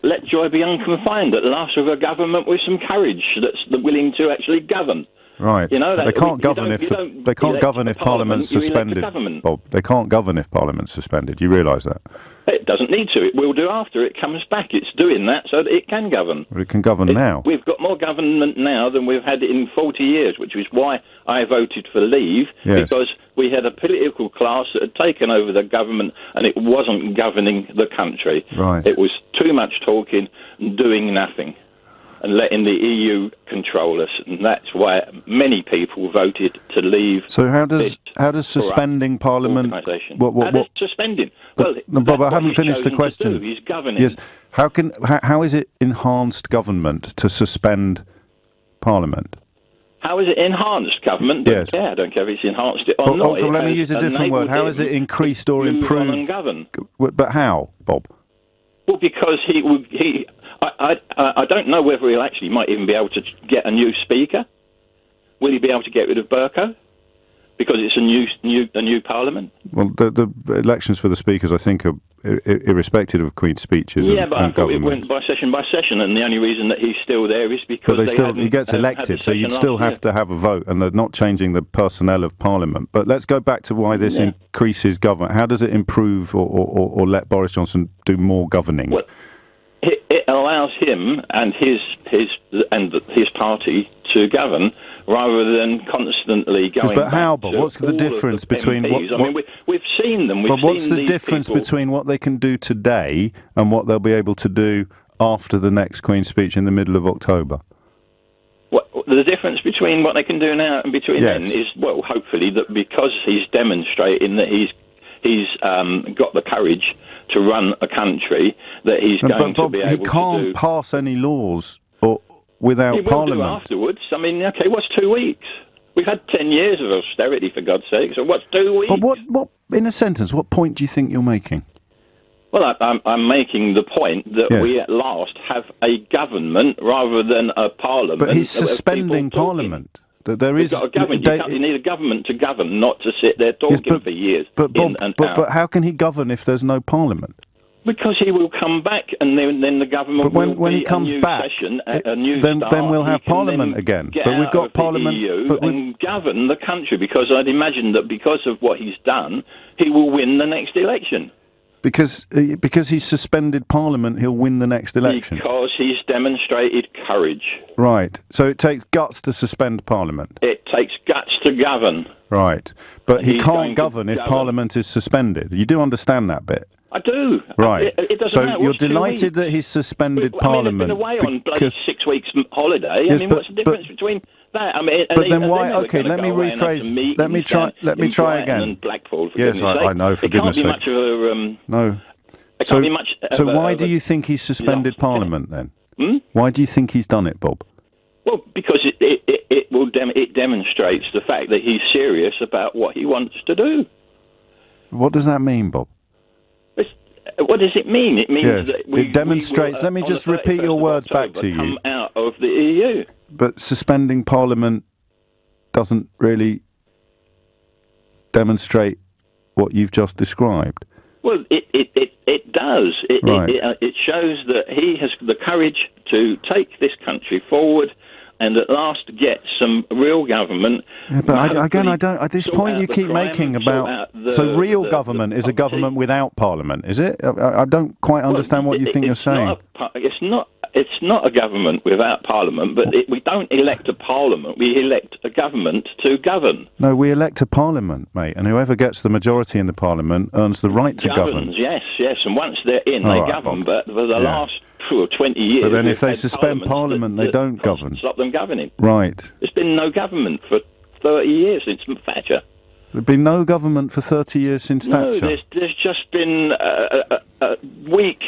let joy be unconfined at last with a government with some courage that's willing to actually govern. Right. You know, they can't govern if Parliament's suspended, Bob. They can't govern if Parliament's suspended. You realise that? It doesn't need to. It will do after it comes back. It's doing that so that it can govern. Well, it can govern now. We've got more government now than we've had in 40 years, which is why I voted for Leave, because we had a political class that had taken over the government and it wasn't governing the country. Right. It was too much talking and doing nothing, and letting the EU control us, and that's why many people voted to leave. So how does suspending Parliament? What suspending? But, well, Bob, I haven't finished the question. He's governing. Yes. How is it enhanced government to suspend Parliament? How is it enhanced government? Yes. I don't care if it's enhanced it or not. Let me use a different word. How is it increased or improved? But how, Bob? Well, because I don't know whether he'll actually might even be able to get a new speaker. Will he be able to get rid of Bercow? Because it's a new Parliament. Well, the elections for the speakers, I think, are irrespective of Queen's speeches. Yeah, but I thought it went by session, and the only reason that he's still there is because he gets elected, so you'd still have to have a vote, and they're not changing the personnel of Parliament. But let's go back to why this increases government. How does it improve or let Boris Johnson do more governing? Well, it allows him and his party to govern, rather than constantly going. But how? But what's the difference between we've seen them. But what's the difference between what they can do today and what they'll be able to do after the next Queen's speech in the middle of October? The difference between what they can do now and between then is, well, hopefully that because he's demonstrating that he's got the courage to run a country, that he's going to be able to do. He can't pass any laws without Parliament. He will do afterwards. I mean, okay, what's 2 weeks? We've had 10 years of austerity, for God's sake, so what's 2 weeks? But what in a sentence, what point do you think you're making? Well, I'm making the point that we at last have a government rather than a Parliament. But he's suspending Parliament. That there is got a government. You need a government to govern, not to sit there talking for years. But how can he govern if there's no Parliament? Because he will come back, and then the government when he comes back, then we'll have Parliament again. But we've got Parliament and govern the country. Because I'd imagine that because of what he's done, he will win the next election. Because he's suspended Parliament, he'll win the next election. Because he's demonstrated courage. Right. So it takes guts to suspend Parliament. It takes guts to govern. Right. But he can't govern if Parliament is suspended. You do understand that bit? I do. Right. It doesn't so matter. you're delighted that he's suspended Parliament. I've been away on bloody 6 weeks holiday. Yes, what's the difference between that? But then why? Okay, let me rephrase. Let me try again. Yes, I know. For goodness sake. It can't be much of a. No. So why do you think he's suspended Parliament then? Why do you think he's done it, Bob? Well, because it demonstrates the fact that he's serious about what he wants to do. What does that mean, Bob? What does it mean? It means that it demonstrates. Let me just repeat your words back to you. Come out of the EU. But suspending Parliament doesn't really demonstrate what you've just described. Well, it does. It shows that he has the courage to take this country forward and at last get some real government. Yeah, but I don't. At this point, you keep making about. So real government is a government without Parliament, is it? I don't quite understand what you think you're saying. It's not a government without Parliament, but we don't elect a Parliament. We elect a government to govern. No, we elect a Parliament, mate, and whoever gets the majority in the Parliament earns the right to govern. Yes, and once they're in, they govern. But for the last 20 years... But then if they suspend Parliament, they don't govern. Stop them governing. Right. There's been no government for 30 years since Thatcher. There's been no government for 30 years since Thatcher? No, there's just been weak,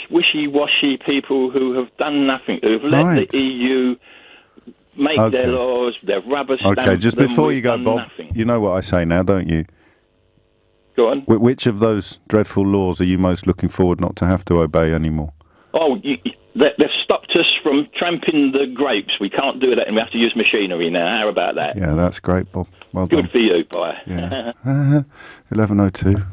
wishy-washy people who have done nothing, who have let the EU make their laws, they've rubber-stamped them. Okay, just before you go, Bob, nothing. You know what I say now, don't you? Go on. Which of those dreadful laws are you most looking forward not to have to obey anymore? Oh, they've stopped us from tramping the grapes. We can't do that, and we have to use machinery now. How about that? Yeah, that's great, Bob. Well done. Good for you, bye. Yeah. 11:02.